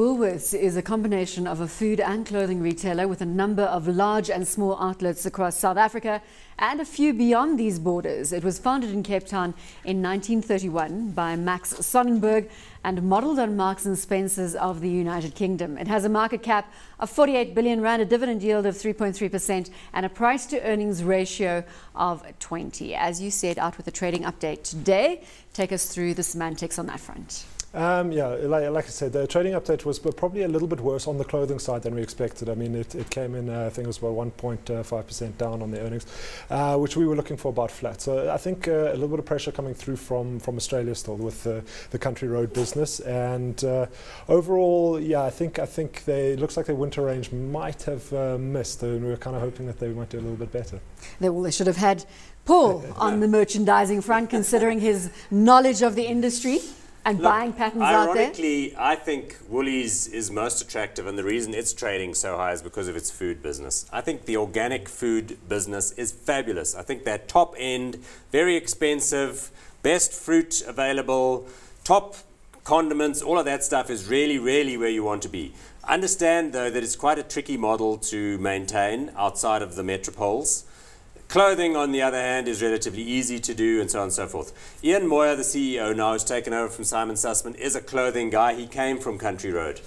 Woolworths is a combination of a food and clothing retailer with a number of large and small outlets across South Africa and a few beyond these borders. It was founded in Cape Town in 1931 by Max Sonnenberg and modelled on Marks and Spencer's of the United Kingdom. It has a market cap of 48 billion rand, a dividend yield of 3.3% and a price to earnings ratio of 20. As you said, out with a trading update today. Take us through the semantics on that front. Yeah, like I said, the trading update was probably a little bit worse on the clothing side than we expected. I mean, it came in, I think it was about 1.5% down on the earnings, which we were looking for about flat. So I think a little bit of pressure coming through from Australia still with the country road business. And overall, yeah, I think looks like their winter range might have missed, and we were kind of hoping that they might do a little bit better. They should have had Paul on the merchandising front, considering his knowledge of the industry. And look, buying patterns out there? Ironically, I think Woolies is most attractive, and the reason it's trading so high is because of its food business. I think the organic food business is fabulous. I think that top end, very expensive, best fruit available, top condiments, all of that stuff is really, really where you want to be. Understand, though, that it's quite a tricky model to maintain outside of the metropoles. Clothing, on the other hand, is relatively easy to do, and so on and so forth. Ian Moyer, the CEO now, who's taken over from Simon Sussman, is a clothing guy. He came from Country Road.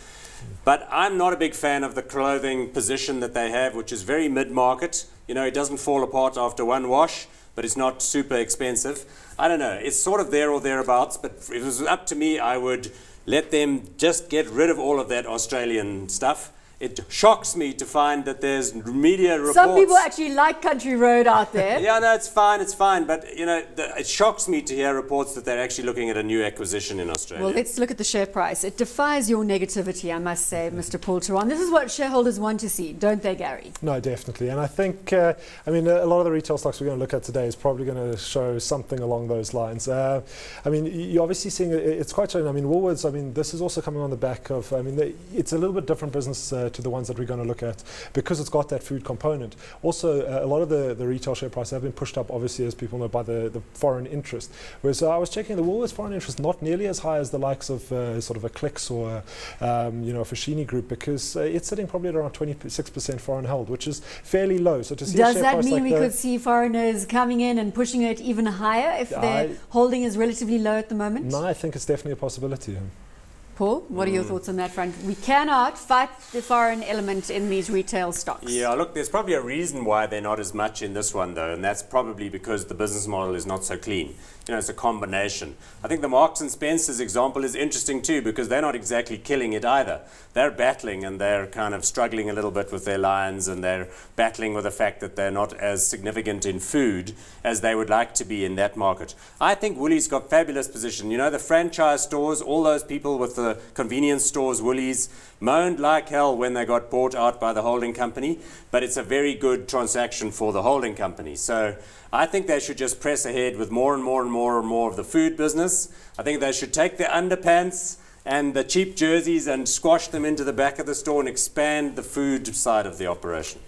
But I'm not a big fan of the clothing position that they have, which is very mid-market. You know, it doesn't fall apart after one wash, but it's not super expensive. I don't know. It's sort of there or thereabouts, but if it was up to me, I would let them just get rid of all of that Australian stuff. It shocks me to find that there's media reports. Some people actually like Country Road out there. Yeah, no, it's fine. But, you know, it shocks me to hear reports that they're actually looking at a new acquisition in Australia. Well, let's look at the share price. It defies your negativity, I must say, Mr. Paul Theron. This is what shareholders want to see, don't they, Gary? No, definitely. And I think, I mean, a lot of the retail stocks we're going to look at today is probably going to show something along those lines. I mean, you're obviously seeing it's quite showing. I mean, Woolworths, I mean, this is also coming on the back of, I mean, it's a little bit different business to the ones that we're going to look at because it's got that food component. Also, a lot of the retail share prices have been pushed up, obviously, as people know, by the foreign interest. Whereas I was checking the Woolworths foreign interest, not nearly as high as the likes of sort of a Clicks or you know, a Fashini Group, because it's sitting probably at around 26% foreign held, which is fairly low. So to see does that mean we could see foreigners coming in and pushing it even higher if their holding is relatively low at the moment? No, I think it's definitely a possibility. Paul, what are your thoughts on that front? We cannot fight the foreign element in these retail stocks. Yeah, look, there's probably a reason why they're not as much in this one, though, and that's probably because the business model is not so clean. You know, it's a combination. I think the Marks and Spencer's example is interesting too, because they're not exactly killing it either. They're battling, and they're kind of struggling a little bit with their lines, and they're battling with the fact that they're not as significant in food as they would like to be in that market. I think Woolies got fabulous position. You know, the franchise stores, all those people with the convenience stores, Woolies, moaned like hell when they got bought out by the holding company, but it's a very good transaction for the holding company. So I think they should just press ahead with more and more and more and more of the food business. I think they should take their underpants and the cheap jerseys and squash them into the back of the store and expand the food side of the operation.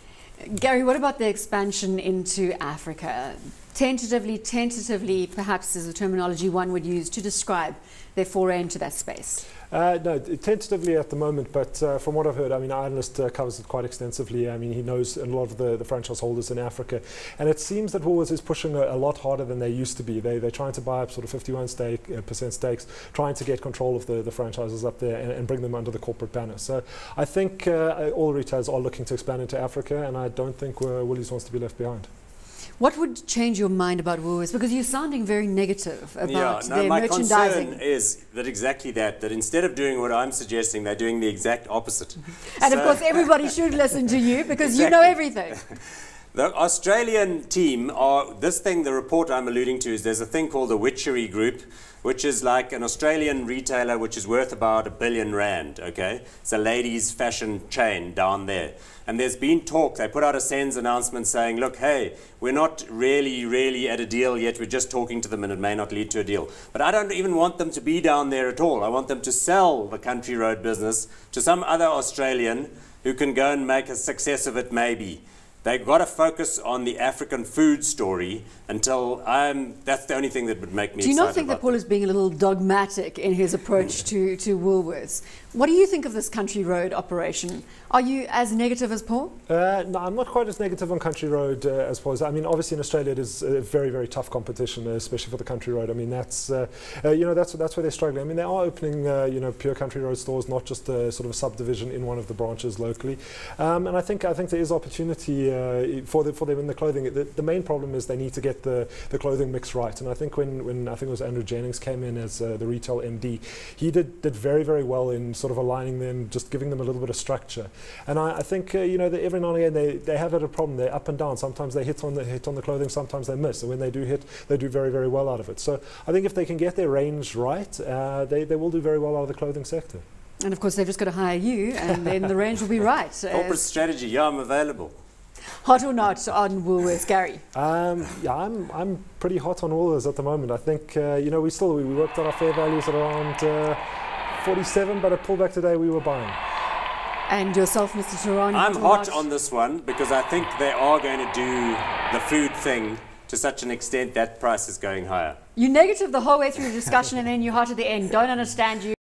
Gary, what about the expansion into Africa? Tentatively, perhaps is the terminology one would use to describe their foray into that space. No, tentatively at the moment, but from what I've heard, I mean, our analyst covers it quite extensively. I mean, he knows a lot of the franchise holders in Africa, and it seems that Woolworths is pushing a lot harder than they used to be. They're trying to buy up sort of 51% stakes, trying to get control of the franchises up there and bring them under the corporate banner. So I think all retailers are looking to expand into Africa, and I don't think Woolies wants to be left behind. What would change your mind about Woolworths? Because you're sounding very negative about their my merchandising. concern is that that instead of doing what I'm suggesting, they're doing the exact opposite. And of course, everybody should listen to you because you know everything. The Australian team the report I'm alluding to is there's a thing called the Witchery Group, which is like an Australian retailer which is worth about R1 billion, okay? It's a ladies' fashion chain down there. And there's been talk, they put out a SENS announcement saying, look, hey, we're not really at a deal yet, we're just talking to them and it may not lead to a deal. But I don't even want them to be down there at all. I want them to sell the Country Road business to some other Australian who can go and make a success of it maybe. They've got to focus on the African food story until that's the only thing that would make me excited. Do you not think that Paul is being a little dogmatic in his approach to Woolworths? What do you think of this Country Road operation? Are you as negative as Paul? No, I'm not quite as negative on Country Road as Paul is. I mean, obviously in Australia it is a very, very tough competition, especially for the Country Road. I mean, that's where they're struggling. I mean, they are opening pure Country Road stores, not just a sort of a subdivision in one of the branches locally. And I think there is opportunity for them in the clothing. The main problem is they need to get the clothing mix right. And I think when I think it was Andrew Jennings came in as the retail MD, he did very, very well in sort of aligning them, just giving them a little bit of structure. And I think that every now and again they have had a problem. They're up and down. Sometimes they hit on the clothing, sometimes they miss. And when they do hit, they do very, very well out of it. So I think if they can get their range right, they will do very well out of the clothing sector. And of course they've just got to hire you, and then the range will be right. Corporate strategy, yeah, I'm available. Hot or not on Woolworths, Gary? Yeah, I'm pretty hot on Woolworths at the moment. I think we worked out our fair values at around 47, but at pullback today we were buying. And yourself, Mr. Theron? I'm hot on this one because I think they are going to do the food thing to such an extent that price is going higher. You're negative the whole way through the discussion and then you're hot at the end. Don't understand you.